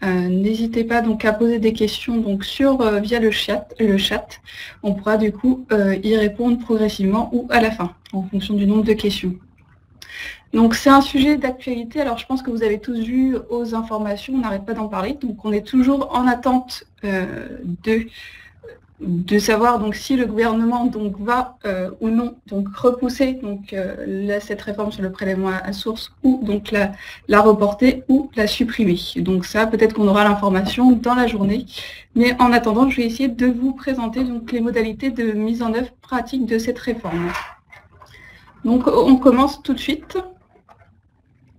N'hésitez pas donc à poser des questions donc via le chat. On pourra du coup y répondre progressivement ou à la fin, en fonction du nombre de questions. Donc c'est un sujet d'actualité. Alors je pense que vous avez tous vu aux informations, on n'arrête pas d'en parler. Donc on est toujours en attente de savoir donc si le gouvernement donc va ou non donc repousser donc cette réforme sur le prélèvement à source, ou donc la reporter ou la supprimer. Donc ça, peut-être qu'on aura l'information dans la journée, mais en attendant, je vais essayer de vous présenter donc les modalités de mise en œuvre pratique de cette réforme. Donc on commence tout de suite.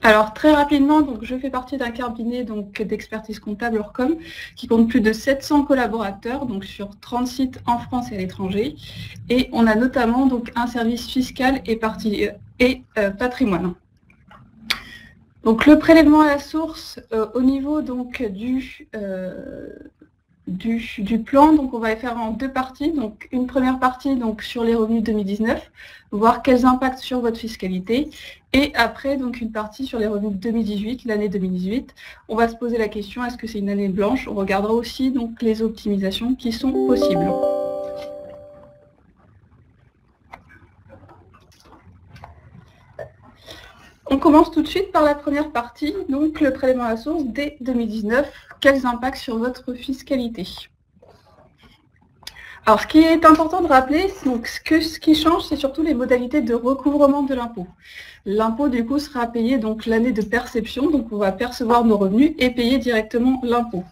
Alors très rapidement, donc je fais partie d'un cabinet d'expertise comptable Orcom qui compte plus de 700 collaborateurs donc sur 30 sites en France et à l'étranger, et on a notamment donc un service fiscal et patrimoine. Donc le prélèvement à la source au niveau donc du plan, donc on va le faire en deux parties. Donc une première partie donc sur les revenus 2019, voir quels impacts sur votre fiscalité, et après donc une partie sur les revenus de 2018, l'année 2018. On va se poser la question, est-ce que c'est une année blanche? On regardera aussi donc les optimisations qui sont possibles. On commence tout de suite par la première partie, donc le prélèvement à la source dès 2019. Quels impacts sur votre fiscalité? Alors, ce qui est important de rappeler, donc ce qui change, c'est surtout les modalités de recouvrement de l'impôt. L'impôt, du coup, sera payé donc l'année de perception, donc on va percevoir nos revenus et payer directement l'impôt.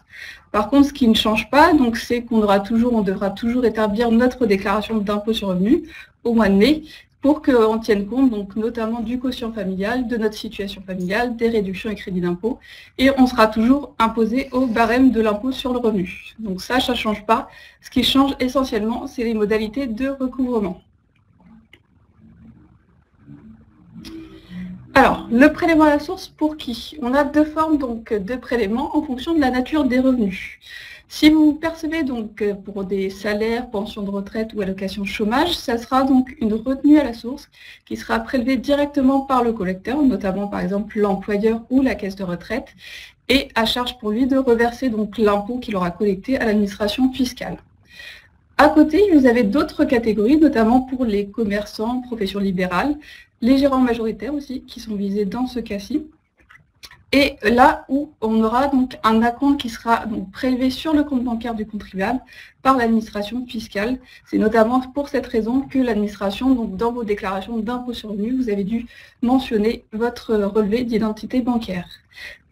Par contre, ce qui ne change pas, donc c'est qu'on devra toujours établir notre déclaration d'impôt sur revenu au mois de mai, pour qu'on tienne compte donc notamment du quotient familial, de notre situation familiale, des réductions et crédits d'impôt, et on sera toujours imposé au barème de l'impôt sur le revenu. Donc ça ne change pas. Ce qui change essentiellement, c'est les modalités de recouvrement. Alors, le prélèvement à la source, pour qui? On a deux formes donc de prélèvement en fonction de la nature des revenus. Si vous percevez donc pour des salaires, pensions de retraite ou allocations chômage, ça sera donc une retenue à la source qui sera prélevée directement par le collecteur, notamment par exemple l'employeur ou la caisse de retraite, et à charge pour lui de reverser donc l'impôt qu'il aura collecté à l'administration fiscale. À côté, vous avez d'autres catégories, notamment pour les commerçants, professions libérales, les gérants majoritaires aussi, qui sont visés dans ce cas-ci. Et là où on aura donc un acompte qui sera donc prélevé sur le compte bancaire du contribuable par l'administration fiscale. C'est notamment pour cette raison que l'administration, donc dans vos déclarations d'impôt sur le revenu, vous avez dû mentionner votre relevé d'identité bancaire.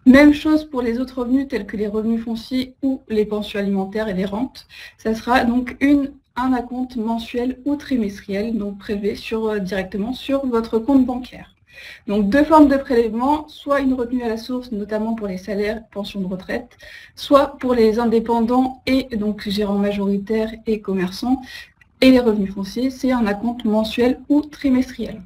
Même chose pour les autres revenus tels que les revenus fonciers ou les pensions alimentaires et les rentes. Ça sera donc un acompte mensuel ou trimestriel, donc prélevé directement sur votre compte bancaire. Donc deux formes de prélèvement, soit une retenue à la source, notamment pour les salaires, pensions de retraite, soit pour les indépendants et donc gérants majoritaires et commerçants, et les revenus fonciers, c'est un acompte mensuel ou trimestriel.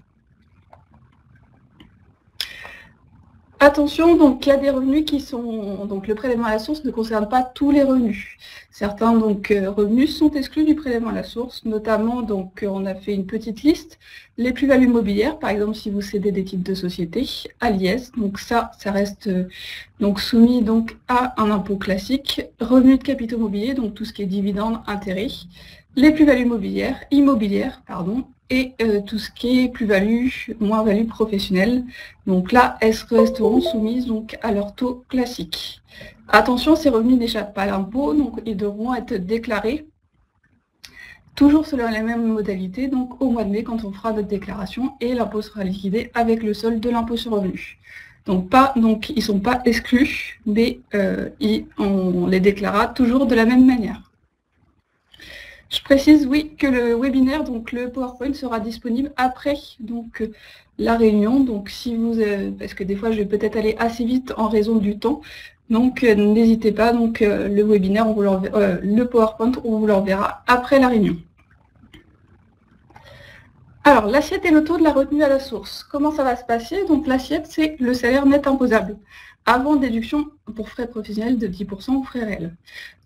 Attention, donc il y a des revenus qui sont, donc le prélèvement à la source ne concerne pas tous les revenus. Certains donc revenus sont exclus du prélèvement à la source, notamment donc on a fait une petite liste, les plus-values mobilières, par exemple si vous cédez des titres de société à l'IS, donc ça reste donc soumis donc à un impôt classique, revenus de capitaux mobiliers, donc tout ce qui est dividendes, intérêts, les plus-values immobilières, et tout ce qui est plus-value, moins-value professionnelle. Donc là, elles resteront soumises donc à leur taux classique. Attention, ces revenus n'échappent pas à l'impôt, donc ils devront être déclarés toujours selon les mêmes modalités, donc au mois de mai quand on fera notre déclaration, et l'impôt sera liquidé avec le solde de l'impôt sur le revenu. Donc ils ne sont pas exclus, mais on les déclarera toujours de la même manière. Je précise, oui, que le webinaire, donc le PowerPoint, sera disponible après donc, la réunion. Donc, si vous, parce que des fois, je vais peut-être aller assez vite en raison du temps. Donc, n'hésitez pas. Donc, le webinaire, le PowerPoint, on vous l'enverra après la réunion. Alors, l'assiette et le taux de la retenue à la source. Comment ça va se passer? Donc, l'assiette, c'est le salaire net imposable, avant déduction pour frais professionnels de 10% ou frais réels.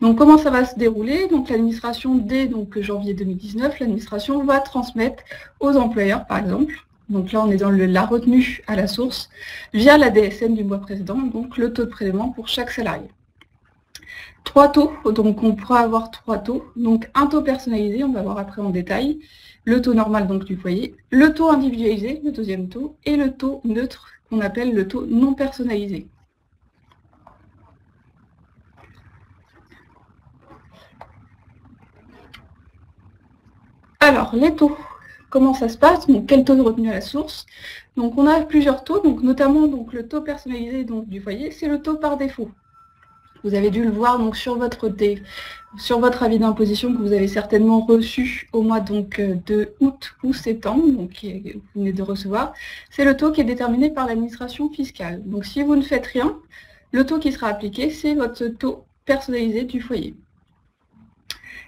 Donc comment ça va se dérouler? Donc l'administration, dès janvier 2019, l'administration va transmettre aux employeurs, par exemple, donc là on est dans la retenue à la source, via la DSN du mois précédent, donc le taux de prélèvement pour chaque salarié. Trois taux, donc on pourra avoir trois taux. Donc un taux personnalisé, on va voir après en détail, le taux normal donc du foyer, le taux individualisé, le deuxième taux, et le taux neutre qu'on appelle le taux non personnalisé. Alors les taux, comment ça se passe? Donc quel taux de revenu à la source? Donc on a plusieurs taux, donc notamment donc, le taux personnalisé donc, du foyer, c'est le taux par défaut. Vous avez dû le voir donc, sur votre avis d'imposition que vous avez certainement reçu au mois donc, de août ou septembre, donc que vous venez de recevoir. C'est le taux qui est déterminé par l'administration fiscale. Donc si vous ne faites rien, le taux qui sera appliqué, c'est votre taux personnalisé du foyer.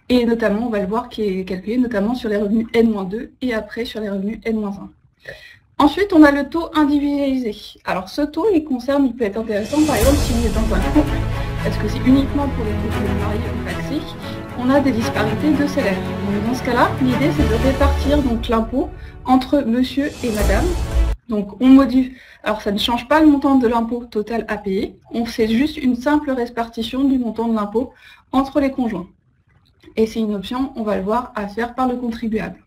Et notamment, on va le voir, qui est calculé notamment sur les revenus N-2 et après sur les revenus N-1. Ensuite, on a le taux individualisé. Alors ce taux, il peut être intéressant, par exemple, si vous êtes dans un couple, parce que c'est uniquement pour les couples mariés ou taxés, on a des disparités de salaire. Donc, dans ce cas-là, l'idée, c'est de répartir donc l'impôt entre monsieur et madame. Donc on modifie, alors ça ne change pas le montant de l'impôt total à payer, on fait juste une simple répartition du montant de l'impôt entre les conjoints. Et c'est une option, on va le voir, à faire par le contribuable.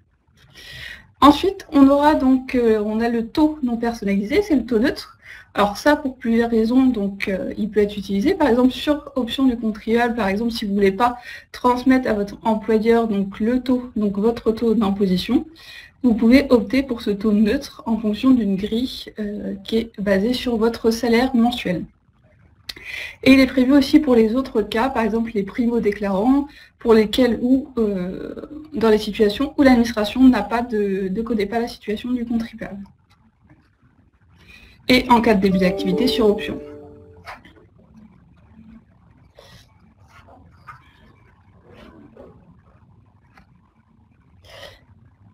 Ensuite, on aura donc on a le taux non personnalisé, c'est le taux neutre. Alors ça, pour plusieurs raisons, donc il peut être utilisé. Par exemple, sur option du contribuable, par exemple, si vous ne voulez pas transmettre à votre employeur donc le taux, donc votre taux d'imposition, vous pouvez opter pour ce taux neutre en fonction d'une grille qui est basée sur votre salaire mensuel. Et il est prévu aussi pour les autres cas, par exemple les primo-déclarants, pour lesquels ou dans les situations où l'administration ne connaît pas la situation du contribuable. Et en cas de début d'activité sur option.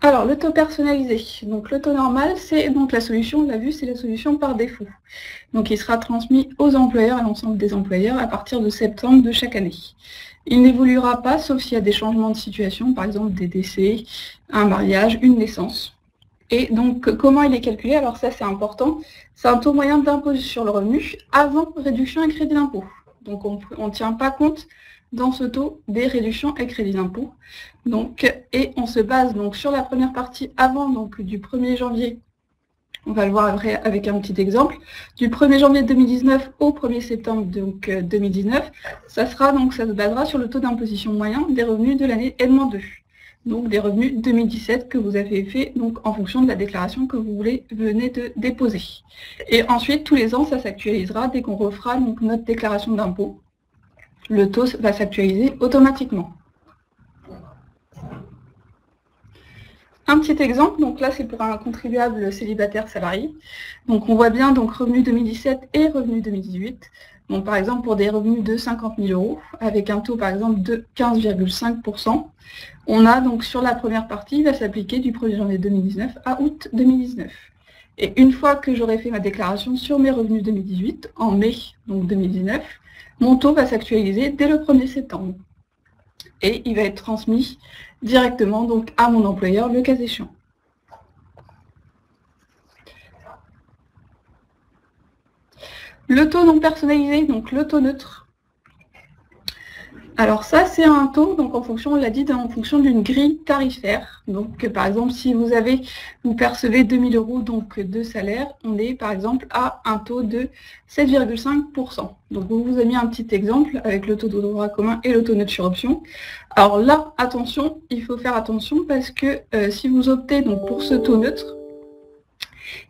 Alors, le taux personnalisé. Donc, le taux normal, c'est donc la solution, on l'a vu, c'est la solution par défaut. Donc, il sera transmis aux employeurs, à l'ensemble des employeurs, à partir de septembre de chaque année. Il n'évoluera pas, sauf s'il y a des changements de situation, par exemple des décès, un mariage, une naissance. Et donc, comment il est calculé? Alors ça, c'est important. C'est un taux moyen d'impôt sur le revenu avant réduction et crédit d'impôt. Donc, on ne tient pas compte dans ce taux des réductions et crédits d'impôt. Et on se base donc sur la première partie avant donc, du 1er janvier. On va le voir après avec un petit exemple. Du 1er janvier 2019 au 1er septembre donc, 2019, ça se basera sur le taux d'imposition moyen des revenus de l'année N-2. Donc des revenus 2017 que vous avez fait donc, en fonction de la déclaration que vous venez de déposer. Et ensuite, tous les ans, ça s'actualisera dès qu'on refera donc, notre déclaration d'impôt. Le taux va s'actualiser automatiquement. Un petit exemple, donc là c'est pour un contribuable célibataire salarié. Donc on voit bien donc revenu 2017 et revenu 2018. Donc par exemple pour des revenus de 50 000 euros, avec un taux par exemple de 15,5%, on a donc sur la première partie, il va s'appliquer du 1er janvier 2019 à août 2019. Et une fois que j'aurai fait ma déclaration sur mes revenus 2018, en mai donc 2019, mon taux va s'actualiser dès le 1er septembre. Et il va être transmis directement donc, à mon employeur, le cas échéant. Le taux non personnalisé, donc le taux neutre. Alors ça, c'est un taux, donc en fonction, on l'a dit, en fonction d'une grille tarifaire. Donc par exemple, si vous percevez 2 000 euros donc, de salaire, on est par exemple à un taux de 7,5%. Donc on vous a mis un petit exemple avec le taux de droit commun et le taux neutre sur option. Alors là, attention, il faut faire attention parce que si vous optez donc, pour ce taux neutre,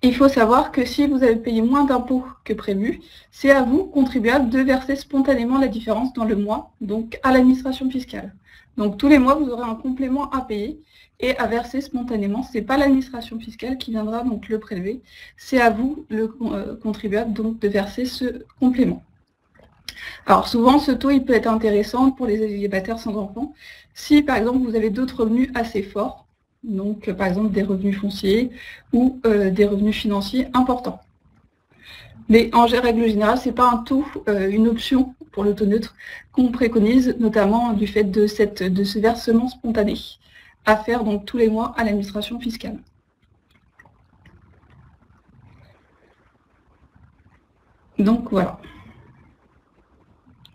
il faut savoir que si vous avez payé moins d'impôts que prévu, c'est à vous, contribuable, de verser spontanément la différence dans le mois, donc à l'administration fiscale. Donc tous les mois, vous aurez un complément à payer et à verser spontanément. Ce n'est pas l'administration fiscale qui viendra donc le prélever, c'est à vous, le contribuable, donc de verser ce complément. Alors souvent, ce taux il peut être intéressant pour les célibataires sans enfants, si par exemple vous avez d'autres revenus assez forts, donc par exemple des revenus fonciers ou des revenus financiers importants. Mais en règle générale, ce n'est pas un taux, une option pour le taux neutre qu'on préconise, notamment du fait de ce versement spontané à faire donc tous les mois à l'administration fiscale. Donc voilà.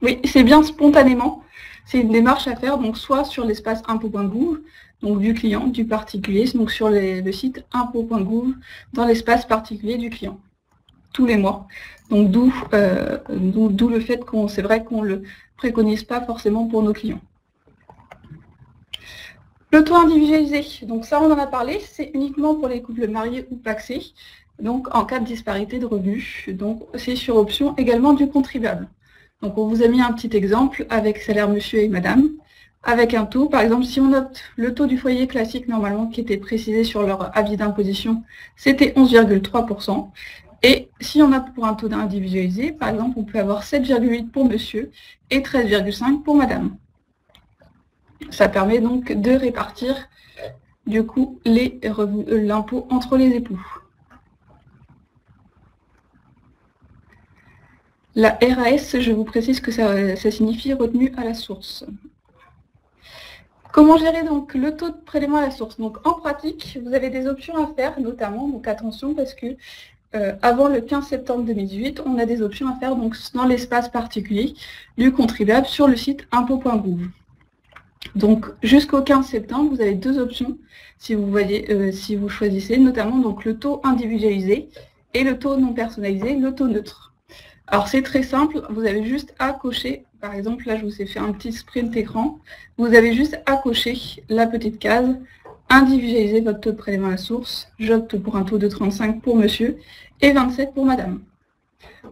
Oui, c'est bien spontanément. C'est une démarche à faire, donc soit sur l'espace impôts.gouv, donc du client, du particulier, donc sur le site impôts.gouv, dans l'espace particulier du client, tous les mois. Donc d'où le fait c'est vrai qu'on le préconise pas forcément pour nos clients. Le taux individualisé, donc ça on en a parlé, c'est uniquement pour les couples mariés ou pacsés, donc en cas de disparité de revenus. Donc c'est sur option également du contribuable. Donc on vous a mis un petit exemple avec salaire monsieur et madame, avec un taux, par exemple si on opte le taux du foyer classique normalement qui était précisé sur leur avis d'imposition, c'était 11,3%. Et si on a pour un taux individualisé, par exemple, on peut avoir 7,8 pour monsieur et 13,5 pour madame. Ça permet donc de répartir du coup l'impôt entre les époux. La RAS, je vous précise que ça signifie retenu à la source. Comment gérer donc le taux de prélèvement à la source? Donc en pratique, vous avez des options à faire, notamment, donc attention parce que avant le 15 septembre 2018, on a des options à faire donc, dans l'espace particulier du contribuable sur le site impôts.gouv. Donc jusqu'au 15 septembre, vous avez deux options si vous choisissez, notamment donc, le taux individualisé et le taux non personnalisé, le taux neutre. Alors c'est très simple, vous avez juste à cocher, par exemple là je vous ai fait un petit sprint écran, vous avez juste à cocher la petite case individualiser votre taux de prélèvement à la source, j'opte pour un taux de 35 pour monsieur et 27 pour madame.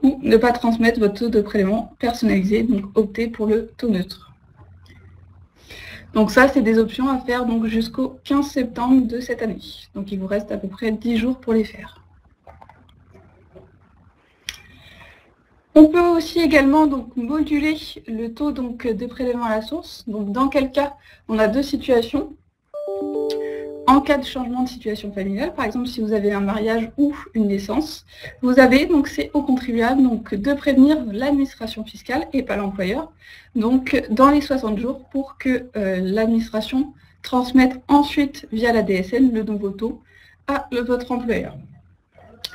Ou ne pas transmettre votre taux de prélèvement personnalisé, donc opter pour le taux neutre. Donc ça, c'est des options à faire donc jusqu'au 15 septembre de cette année. Donc il vous reste à peu près 10 jours pour les faire. On peut aussi également donc, moduler le taux donc, de prélèvement à la source. Donc dans quel cas on a deux situations. En cas de changement de situation familiale, par exemple si vous avez un mariage ou une naissance, vous avez, donc c'est au contribuable donc, de prévenir l'administration fiscale et pas l'employeur, donc dans les 60 jours pour que l'administration transmette ensuite via la DSN le nouveau taux à votre employeur.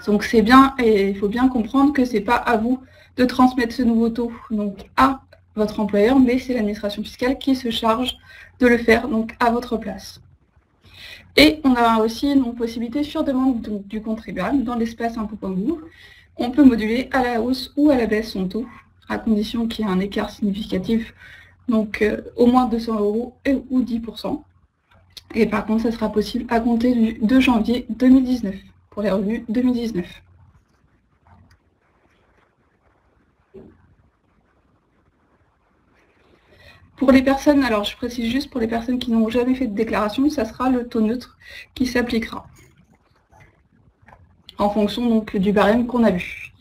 Donc c'est bien, et il faut bien comprendre que ce n'est pas à vous de transmettre ce nouveau taux donc, à votre employeur, mais c'est l'administration fiscale qui se charge de le faire donc, à votre place. Et on a aussi une possibilité sur demande donc, du contribuable dans l'espace impôts.gouv. On peut moduler à la hausse ou à la baisse son taux, à condition qu'il y ait un écart significatif, donc au moins 200 € ou 10%. Et par contre, ça sera possible à compter du 2 janvier 2019, pour les revenus 2019. Pour les personnes, alors je précise juste pour les personnes qui n'ont jamais fait de déclaration, ça sera le taux neutre qui s'appliquera en fonction donc, du barème qu'on a vu.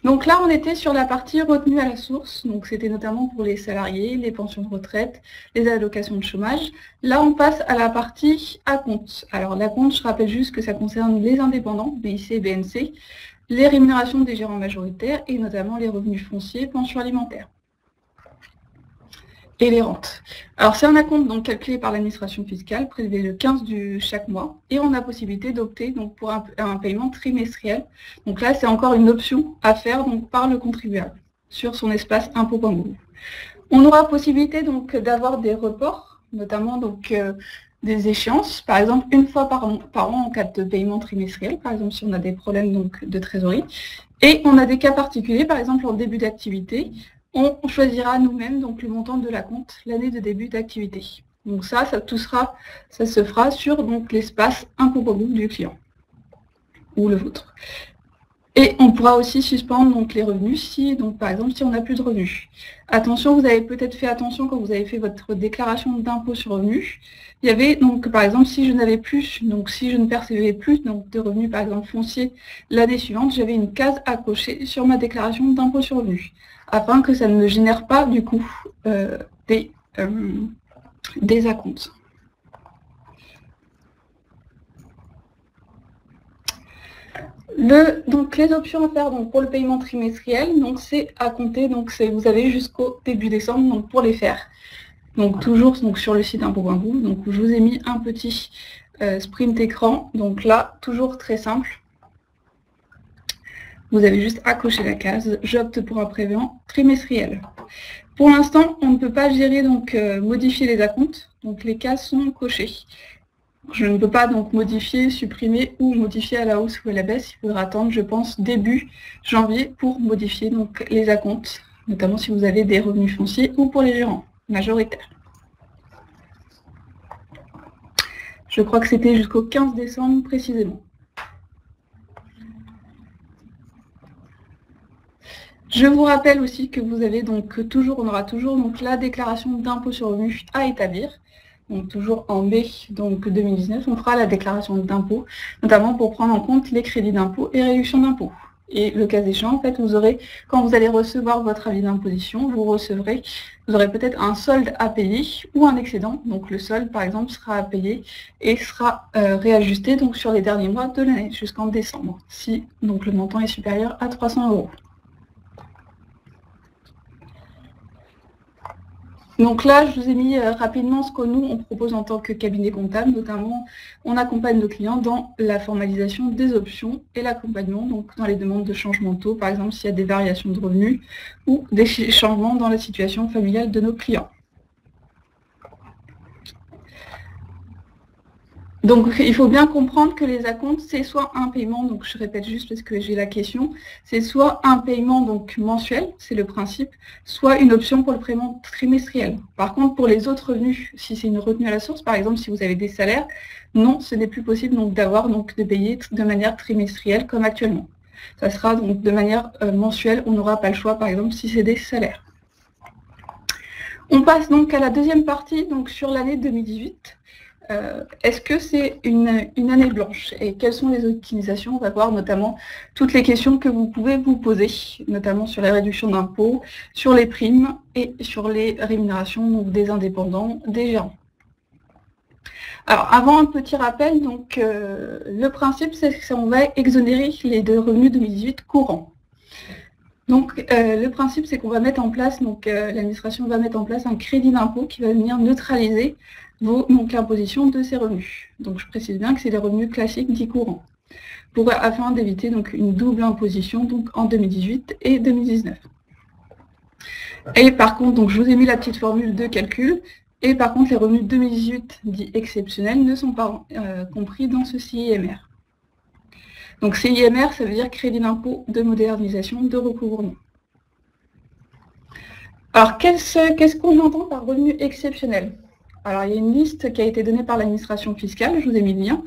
Donc là, on était sur la partie retenue à la source, donc c'était notamment pour les salariés, les pensions de retraite, les allocations de chômage. Là, on passe à la partie acompte. Alors l'acompte, je rappelle juste que ça concerne les indépendants, BIC et BNC, les rémunérations des gérants majoritaires et notamment les revenus fonciers, pensions alimentaires. Et les rentes. Alors c'est un acompte donc calculé par l'administration fiscale, prélevé le 15 de chaque mois, et on a possibilité d'opter donc pour un paiement trimestriel. Donc là c'est encore une option à faire donc par le contribuable sur son espace impôts.gouv. On aura possibilité donc d'avoir des reports, notamment donc des échéances, par exemple une fois par an en cas de paiement trimestriel, par exemple si on a des problèmes donc de trésorerie, et on a des cas particuliers, par exemple en début d'activité. On choisira nous-mêmes donc le montant de l'acompte l'année de début d'activité. Donc ça se fera sur l'espace impôts.gouv du client ou le vôtre. Et on pourra aussi suspendre donc, les revenus si, donc, par exemple, si on n'a plus de revenus. Attention, vous avez peut-être fait attention quand vous avez fait votre déclaration d'impôt sur revenus. Il y avait donc, par exemple, si je n'avais plus, donc si je ne percevais plus donc, de revenus, par exemple, fonciers l'année suivante, j'avais une case à cocher sur ma déclaration d'impôt sur revenus, afin que ça ne me génère pas du coup des acomptes. Donc les options à faire donc, pour le paiement trimestriel, c'est à compter, vous avez jusqu'au début décembre donc, pour les faire. Donc toujours donc, sur le site impôts.gouv. Donc je vous ai mis un petit sprint écran. Donc là, toujours très simple. Vous avez juste à cocher la case « J'opte pour un prélèvement trimestriel ». Pour l'instant, on ne peut pas gérer, donc modifier les acomptes, donc les cases sont cochées. Je ne peux pas donc modifier, supprimer ou modifier à la hausse ou à la baisse. Il faudra attendre, je pense, début janvier pour modifier donc les acomptes, notamment si vous avez des revenus fonciers ou pour les gérants majoritaires. Je crois que c'était jusqu'au 15 décembre précisément. Je vous rappelle aussi que vous avez donc toujours, on aura toujours donc la déclaration d'impôt sur le revenu à établir. Donc toujours en mai donc 2019, on fera la déclaration d'impôt, notamment pour prendre en compte les crédits d'impôt et réductions d'impôt. Et le cas échéant, en fait, vous aurez, quand vous allez recevoir votre avis d'imposition, vous aurez peut-être un solde à payer ou un excédent. Donc le solde, par exemple, sera à payer et sera réajusté donc sur les derniers mois de l'année, jusqu'en décembre, si donc le montant est supérieur à 300 €. Donc là, je vous ai mis rapidement ce que nous, on propose en tant que cabinet comptable. Notamment, on accompagne nos clients dans la formalisation des options et l'accompagnement donc dans les demandes de changement de taux, par exemple s'il y a des variations de revenus ou des changements dans la situation familiale de nos clients. Donc, il faut bien comprendre que les acomptes, c'est soit un paiement, donc je répète juste parce que j'ai la question, c'est soit un paiement donc mensuel, c'est le principe, soit une option pour le paiement trimestriel. Par contre, pour les autres revenus, si c'est une retenue à la source, par exemple, si vous avez des salaires, non, ce n'est plus possible donc de payer de manière trimestrielle comme actuellement. Ça sera donc de manière mensuelle, on n'aura pas le choix, par exemple, si c'est des salaires. On passe donc à la deuxième partie, donc sur l'année 2018. Est-ce que c'est une année blanche et quelles sont les optimisations? On va voir notamment toutes les questions que vous pouvez vous poser, notamment sur les réductions d'impôts, sur les primes et sur les rémunérations donc des indépendants, des gérants. Alors, avant un petit rappel, donc, le principe, c'est qu'on va exonérer les deux revenus 2018 courants. Donc, le principe, c'est qu'on va mettre en place, donc l'administration va mettre en place un crédit d'impôt qui va venir neutraliser donc l'imposition de ces revenus. Donc, je précise bien que c'est les revenus classiques dits courants, afin d'éviter donc une double imposition donc en 2018 et 2019. Et par contre, donc je vous ai mis la petite formule de calcul. Et par contre, les revenus 2018 dits exceptionnels ne sont pas compris dans ce CIMR. Donc CIMR, ça veut dire crédit d'impôt de modernisation de recouvrement. Alors, qu'est-ce qu'on entend par revenu exceptionnel? Alors, il y a une liste qui a été donnée par l'administration fiscale, je vous ai mis le lien.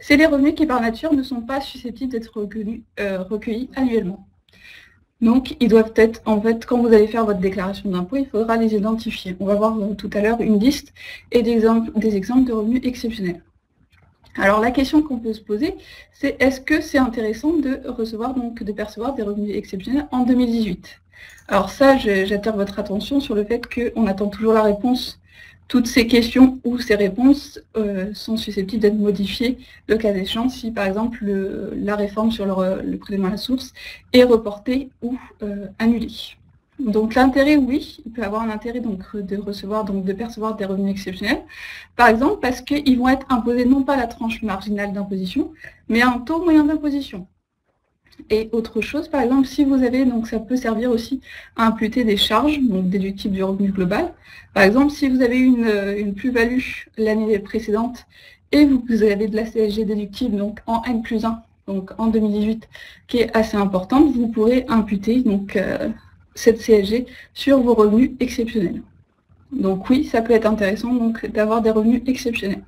C'est les revenus qui, par nature, ne sont pas susceptibles d'être recueillis annuellement. Donc, ils doivent être, en fait, quand vous allez faire votre déclaration d'impôt, il faudra les identifier. On va voir tout à l'heure une liste et des exemples de revenus exceptionnels. Alors, la question qu'on peut se poser, c'est est-ce que c'est intéressant de percevoir des revenus exceptionnels en 2018? Alors ça, j'attire votre attention sur le fait qu'on attend toujours la réponse. Toutes ces questions ou ces réponses sont susceptibles d'être modifiées le cas échéant si, par exemple, la réforme sur le prélèvement à la source est reportée ou annulée. Donc l'intérêt, oui, il peut avoir un intérêt donc, de percevoir des revenus exceptionnels, par exemple parce qu'ils vont être imposés non pas à la tranche marginale d'imposition, mais à un taux moyen d'imposition. Et autre chose, par exemple, si vous avez, donc ça peut servir aussi à imputer des charges, donc déductibles du revenu global. Par exemple, si vous avez une plus-value l'année précédente et vous avez de la CSG déductible donc en N+1, donc en 2018, qui est assez importante, vous pourrez imputer donc, cette CSG sur vos revenus exceptionnels. Donc oui, ça peut être intéressant d'avoir des revenus exceptionnels.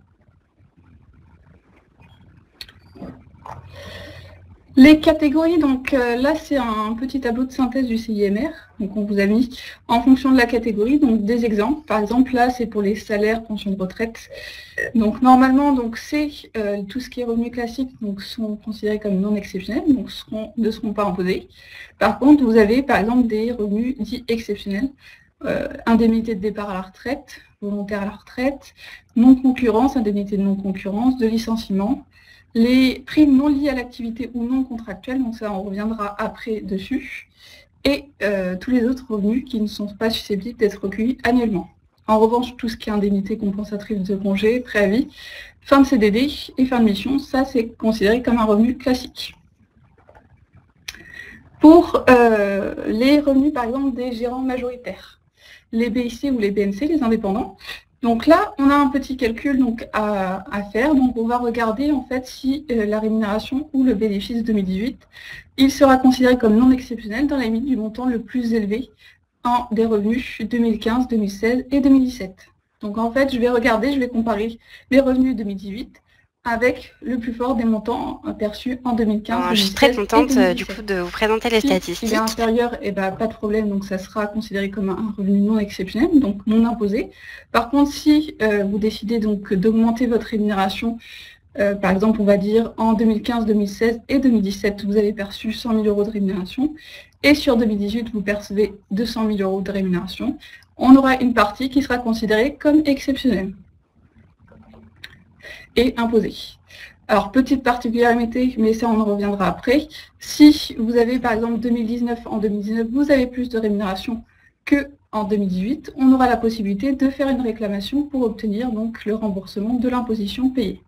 Les catégories, donc là c'est un petit tableau de synthèse du CIMR, donc on vous a mis en fonction de la catégorie donc des exemples. Par exemple là c'est pour les salaires, pensions de retraite. Donc normalement donc c'est tout ce qui est revenus classiques donc sont considérés comme non exceptionnels, donc ne seront pas imposés. Par contre vous avez par exemple des revenus dits exceptionnels, indemnité de départ à la retraite, volontaire à la retraite, non-concurrence, indemnité de non-concurrence, de licenciement. Les primes non liées à l'activité ou non contractuelles, donc ça on reviendra après dessus, et tous les autres revenus qui ne sont pas susceptibles d'être recueillis annuellement. En revanche, tout ce qui est indemnité compensatrice de congé, préavis, fin de CDD et fin de mission, ça c'est considéré comme un revenu classique. Pour les revenus, par exemple, des gérants majoritaires, les BIC ou les BNC, les indépendants. Donc là, on a un petit calcul donc, à faire. Donc on va regarder en fait si la rémunération ou le bénéfice 2018, il sera considéré comme non exceptionnel dans la limite du montant le plus élevé des revenus 2015, 2016 et 2017. Donc en fait, je vais regarder, je vais comparer les revenus 2018 avec le plus fort des montants perçus en 2015, 2016 je suis très contente et 2017. du coup de vous présenter les statistiques. Si il est inférieur, eh ben, pas de problème, donc ça sera considéré comme un revenu non exceptionnel, donc non imposé. Par contre, si vous décidez donc d'augmenter votre rémunération, par exemple, on va dire en 2015, 2016 et 2017, vous avez perçu 100 000 euros de rémunération, et sur 2018, vous percevez 200 000 euros de rémunération, on aura une partie qui sera considérée comme exceptionnelle et imposée. Alors, petite particularité, mais ça on en reviendra après, si vous avez par exemple 2019, en 2019, vous avez plus de rémunération qu'en 2018, on aura la possibilité de faire une réclamation pour obtenir donc le remboursement de l'imposition payée.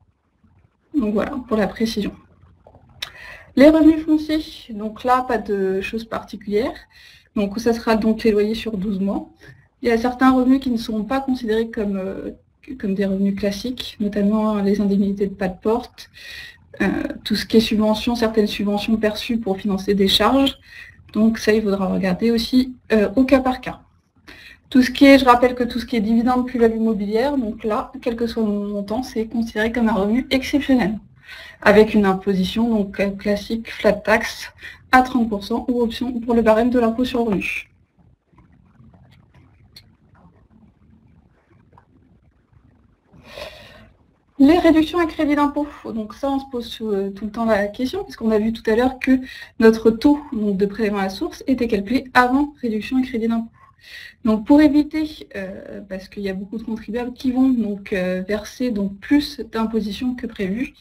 Donc voilà, pour la précision. Les revenus fonciers, donc là, pas de choses particulières. Donc ça sera donc les loyers sur 12 mois. Il y a certains revenus qui ne seront pas considérés comme des revenus classiques, notamment les indemnités de pas de porte, tout ce qui est subventions, certaines subventions perçues pour financer des charges. Donc ça, il faudra regarder aussi au cas par cas. Tout ce qui est, je rappelle que tout ce qui est dividende plus-value mobilière, donc là, quel que soit le montant, c'est considéré comme un revenu exceptionnel, avec une imposition donc classique flat tax à 30% ou option pour le barème de l'impôt sur le revenu. Les réductions à crédit d'impôt, donc ça on se pose tout le temps la question, parce qu'on a vu tout à l'heure que notre taux donc, de prélèvement à la source était calculé avant réduction à crédit d'impôt. Donc pour éviter, parce qu'il y a beaucoup de contribuables qui vont donc verser donc, plus d'imposition que prévu,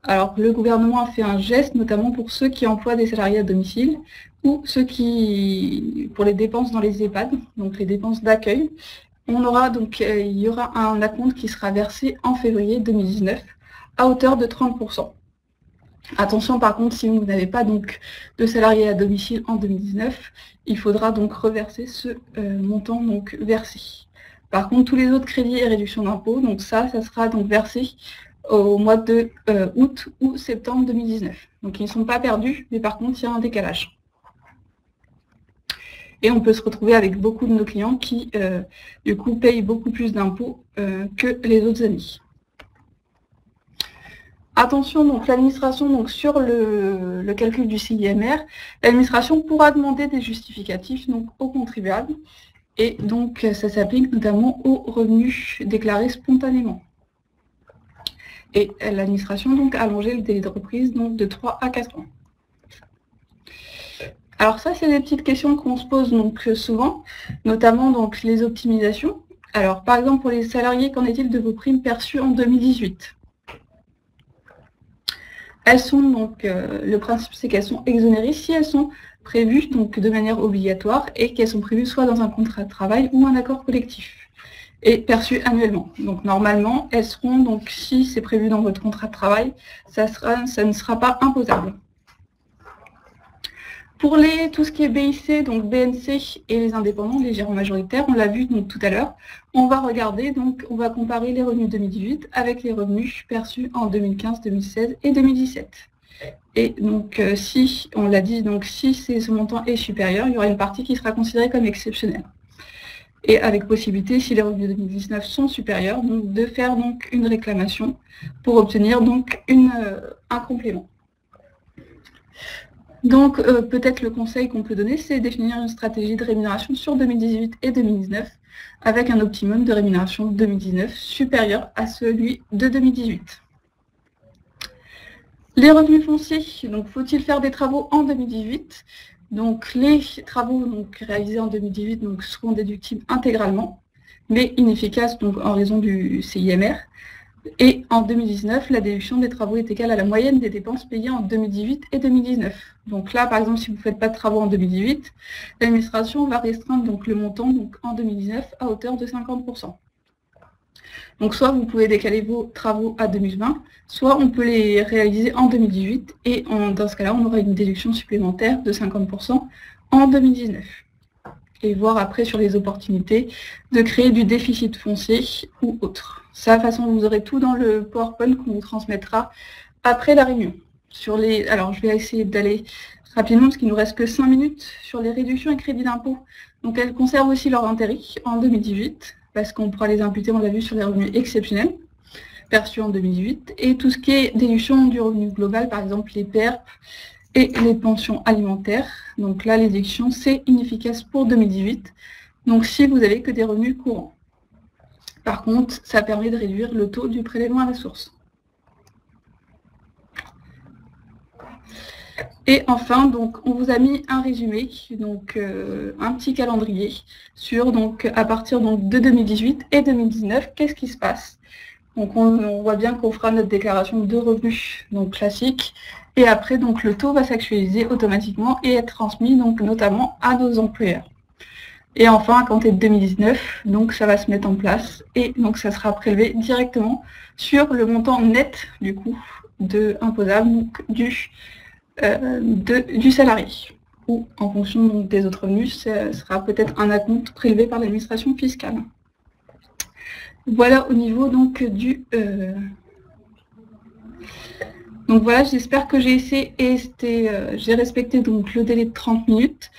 alors le gouvernement a fait un geste, notamment pour ceux qui emploient des salariés à domicile, ou ceux qui, pour les dépenses dans les EHPAD, donc les dépenses d'accueil, on aura donc, il y aura un acompte qui sera versé en février 2019 à hauteur de 30%. Attention par contre, si vous n'avez pas donc de salariés à domicile en 2019, il faudra donc reverser ce montant donc versé. Par contre, tous les autres crédits et réductions d'impôts, donc ça sera donc versé au mois de août ou septembre 2019. Donc ils ne sont pas perdus, mais par contre, il y a un décalage. Et on peut se retrouver avec beaucoup de nos clients qui, du coup, payent beaucoup plus d'impôts que les autres années. Attention, donc l'administration, donc sur le calcul du CIMR, l'administration pourra demander des justificatifs donc, aux contribuables. Et donc, ça s'applique notamment aux revenus déclarés spontanément. Et l'administration donc a allongé le délai de reprise donc, de 3 à 4 ans. Alors ça, c'est des petites questions qu'on se pose donc souvent, notamment donc les optimisations. Alors par exemple, pour les salariés, qu'en est-il de vos primes perçues en 2018 ? Elles sont donc, le principe c'est qu'elles sont exonérées si elles sont prévues donc de manière obligatoire et qu'elles sont prévues soit dans un contrat de travail ou un accord collectif et perçues annuellement. Donc normalement, elles seront donc, si c'est prévu dans votre contrat de travail, ça ne sera pas imposable. Pour tout ce qui est BIC, donc BNC et les indépendants, les gérants majoritaires, on l'a vu donc tout à l'heure, on va regarder, donc on va comparer les revenus 2018 avec les revenus perçus en 2015, 2016 et 2017. Et donc si, on l'a dit, donc si ce montant est supérieur, il y aura une partie qui sera considérée comme exceptionnelle. Et avec possibilité, si les revenus 2019 sont supérieurs, donc de faire donc une réclamation pour obtenir donc un complément. Donc, peut-être le conseil qu'on peut donner, c'est définir une stratégie de rémunération sur 2018 et 2019, avec un optimum de rémunération 2019 supérieur à celui de 2018. Les revenus fonciers, donc faut-il faire des travaux en 2018 ? Donc, les travaux donc, réalisés en 2018 donc, seront déductibles intégralement, mais inefficaces donc, en raison du CIMR. Et en 2019, la déduction des travaux est égale à la moyenne des dépenses payées en 2018 et 2019. Donc là, par exemple, si vous ne faites pas de travaux en 2018, l'administration va restreindre donc, le montant donc, en 2019 à hauteur de 50%. Donc soit vous pouvez décaler vos travaux à 2020, soit on peut les réaliser en 2018 et dans ce cas-là, on aura une déduction supplémentaire de 50% en 2019. Et voir après sur les opportunités de créer du déficit foncier ou autre. Ça, de toute façon, vous aurez tout dans le PowerPoint qu'on vous transmettra après la réunion. Alors, je vais essayer d'aller rapidement parce qu'il ne nous reste que 5 minutes sur les réductions et crédits d'impôt. Donc, elles conservent aussi leur intérêt en 2018 parce qu'on pourra les imputer, on l'a vu, sur les revenus exceptionnels perçus en 2018. Et tout ce qui est déduction du revenu global, par exemple les PERP, et les pensions alimentaires. Donc là, les déductions, c'est inefficace pour 2018. Donc si vous n'avez que des revenus courants. Par contre, ça permet de réduire le taux du prélèvement à la source. Et enfin, donc, on vous a mis un résumé, donc un petit calendrier sur, donc, à partir donc, de 2018 et 2019, qu'est-ce qui se passe. Donc on voit bien qu'on fera notre déclaration de revenus donc classique. Et après, donc, le taux va s'actualiser automatiquement et être transmis donc, notamment à nos employeurs. Et enfin, à compter de 2019, donc, ça va se mettre en place et donc, ça sera prélevé directement sur le montant net du coût imposable donc, du salarié. Ou en fonction donc, des autres revenus, ce sera peut-être un acompte prélevé par l'administration fiscale. Voilà au niveau donc, Donc voilà, j'espère que j'ai essayé et j'ai respecté donc le délai de 30 minutes.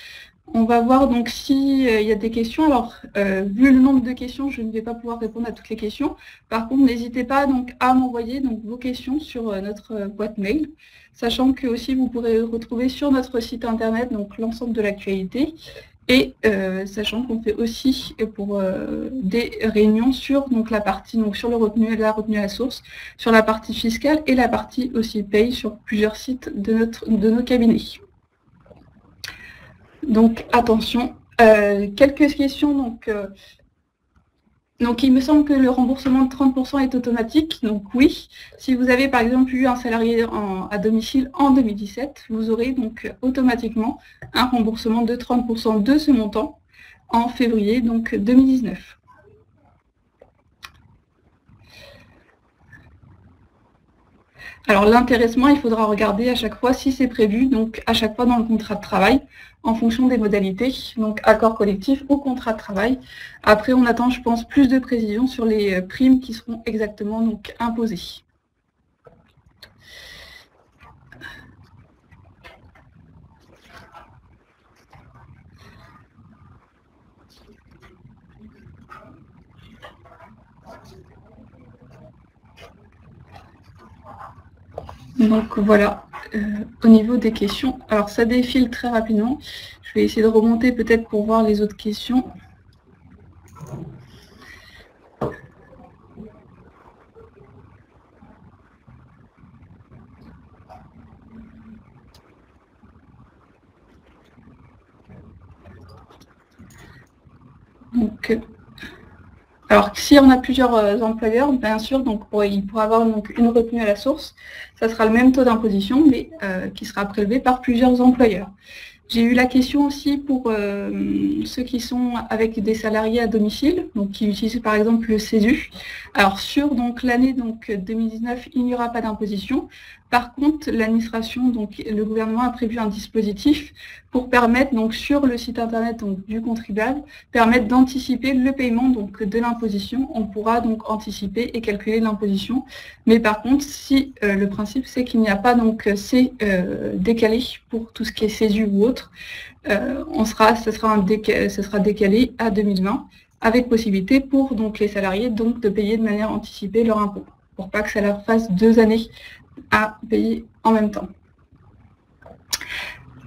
On va voir donc s'il y a des questions. Alors, vu le nombre de questions, je ne vais pas pouvoir répondre à toutes les questions. Par contre, n'hésitez pas donc à m'envoyer donc vos questions sur notre boîte mail, sachant que aussi vous pourrez retrouver sur notre site internet donc l'ensemble de l'actualité. Et sachant qu'on fait aussi pour des réunions sur donc, la partie donc, sur le revenu, la retenue à la source, sur la partie fiscale et la partie aussi paye sur plusieurs sites de nos cabinets. Donc attention, quelques questions. Donc il me semble que le remboursement de 30% est automatique. Donc oui, si vous avez par exemple eu un salarié à domicile en 2017, vous aurez donc automatiquement un remboursement de 30% de ce montant en février donc 2019. Alors l'intéressement, il faudra regarder à chaque fois si c'est prévu, donc à chaque fois dans le contrat de travail, en fonction des modalités, donc accord collectif ou contrat de travail. Après, on attend, je pense, plus de précision sur les primes qui seront exactement donc, imposées. Donc voilà, au niveau des questions. Alors ça défile très rapidement. Je vais essayer de remonter peut-être pour voir les autres questions. Donc, alors, si on a plusieurs employeurs, bien sûr, donc, il pourra avoir donc, une retenue à la source. Ça sera le même taux d'imposition, mais qui sera prélevé par plusieurs employeurs. J'ai eu la question aussi pour ceux qui sont avec des salariés à domicile, donc qui utilisent par exemple le CESU. Alors sur l'année 2019, il n'y aura pas d'imposition. Par contre, l'administration, donc le gouvernement a prévu un dispositif pour permettre donc sur le site internet donc, du contribuable, permettre d'anticiper le paiement donc de l'imposition. On pourra donc anticiper et calculer l'imposition. Mais par contre, si le principe c'est qu'il n'y a pas donc c'est décalé pour tout ce qui est CESU ou autre, ce sera décalé à 2020 avec possibilité pour donc les salariés donc de payer de manière anticipée leur impôt pour pas que ça leur fasse 2 années à payer en même temps.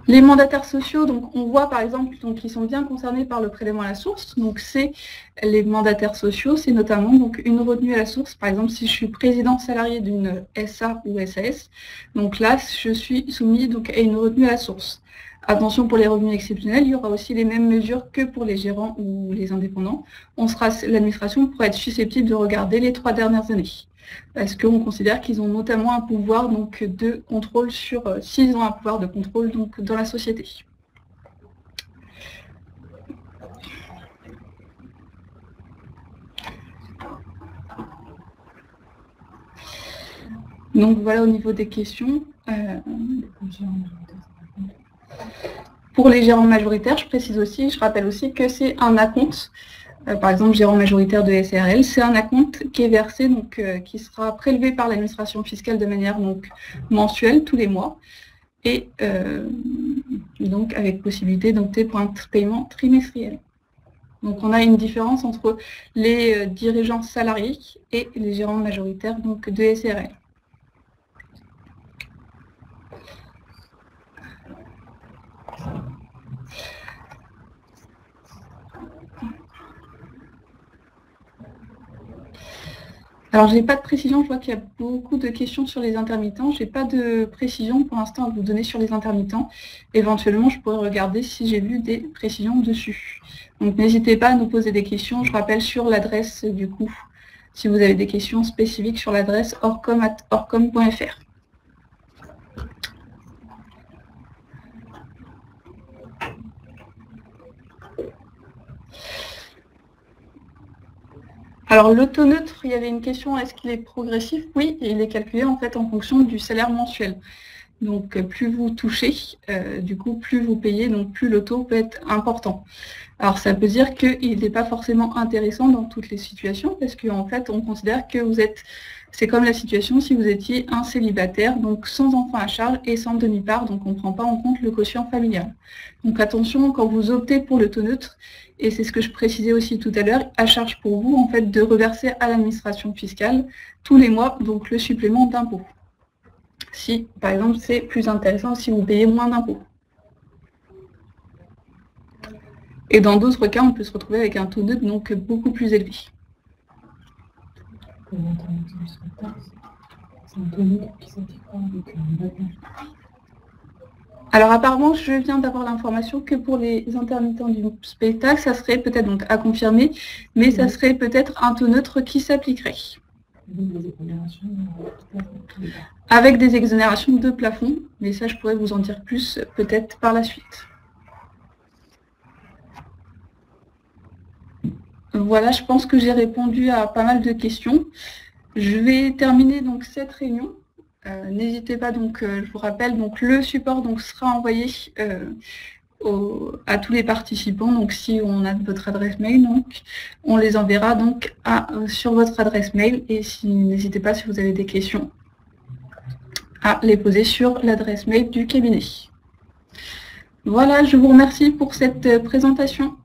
Les mandataires sociaux, donc on voit par exemple qu'ils sont bien concernés par le prélèvement à la source. Donc c'est les mandataires sociaux, c'est notamment donc une retenue à la source. Par exemple, si je suis président salarié d'une SA ou SAS, donc là je suis soumis donc à une retenue à la source. Attention pour les revenus exceptionnels, il y aura aussi les mêmes mesures que pour les gérants ou les indépendants. L'administration pourra être susceptible de regarder les 3 dernières années. Parce qu'on considère qu'ils ont notamment un pouvoir donc, de contrôle s'ils ont un pouvoir de contrôle donc, dans la société. Donc voilà au niveau des questions. Pour les gérants majoritaires, je précise aussi, je rappelle aussi que c'est un acompte. Par exemple, gérant majoritaire de SARL, c'est un acompte qui est versé, donc qui sera prélevé par l'administration fiscale de manière donc mensuelle tous les mois, et donc avec possibilité d'opter pour un paiement trimestriel. Donc on a une différence entre les dirigeants salariés et les gérants majoritaires donc de SARL. Alors, je n'ai pas de précision, je vois qu'il y a beaucoup de questions sur les intermittents. Je n'ai pas de précision pour l'instant à vous donner sur les intermittents. Éventuellement, je pourrais regarder si j'ai vu des précisions dessus. Donc, n'hésitez pas à nous poser des questions. Je rappelle sur l'adresse du coup, si vous avez des questions spécifiques sur l'adresse orcom@orcom.fr. Alors, le taux neutre, il y avait une question, est-ce qu'il est progressif? Oui, il est calculé en fait en fonction du salaire mensuel. Donc, plus vous touchez, du coup, plus vous payez, donc plus le taux peut être important. Alors, ça veut dire qu'il n'est pas forcément intéressant dans toutes les situations, parce qu'en fait, on considère que vous êtes, c'est comme la situation si vous étiez un célibataire, donc sans enfant à charge et sans demi-part, donc on ne prend pas en compte le quotient familial. Donc attention, quand vous optez pour le taux neutre, et c'est ce que je précisais aussi tout à l'heure, à charge pour vous, en fait, de reverser à l'administration fiscale tous les mois, donc le supplément d'impôt. Si, par exemple, c'est plus intéressant si vous payez moins d'impôts. Et dans d'autres cas, on peut se retrouver avec un taux neutre donc beaucoup plus élevé. Alors apparemment, je viens d'avoir l'information que pour les intermittents du spectacle, ça serait peut-être donc à confirmer, mais ça serait peut-être un taux neutre qui s'appliquerait. Avec des exonérations de plafond, mais ça je pourrais vous en dire plus peut-être par la suite. Voilà, je pense que j'ai répondu à pas mal de questions. Je vais terminer donc cette réunion. N'hésitez pas, donc, je vous rappelle, donc, le support donc, sera envoyé à tous les participants. Donc, si on a votre adresse mail, donc, on les enverra donc, sur votre adresse mail. Et n'hésitez pas, si vous avez des questions, à les poser sur l'adresse mail du cabinet. Voilà, je vous remercie pour cette présentation.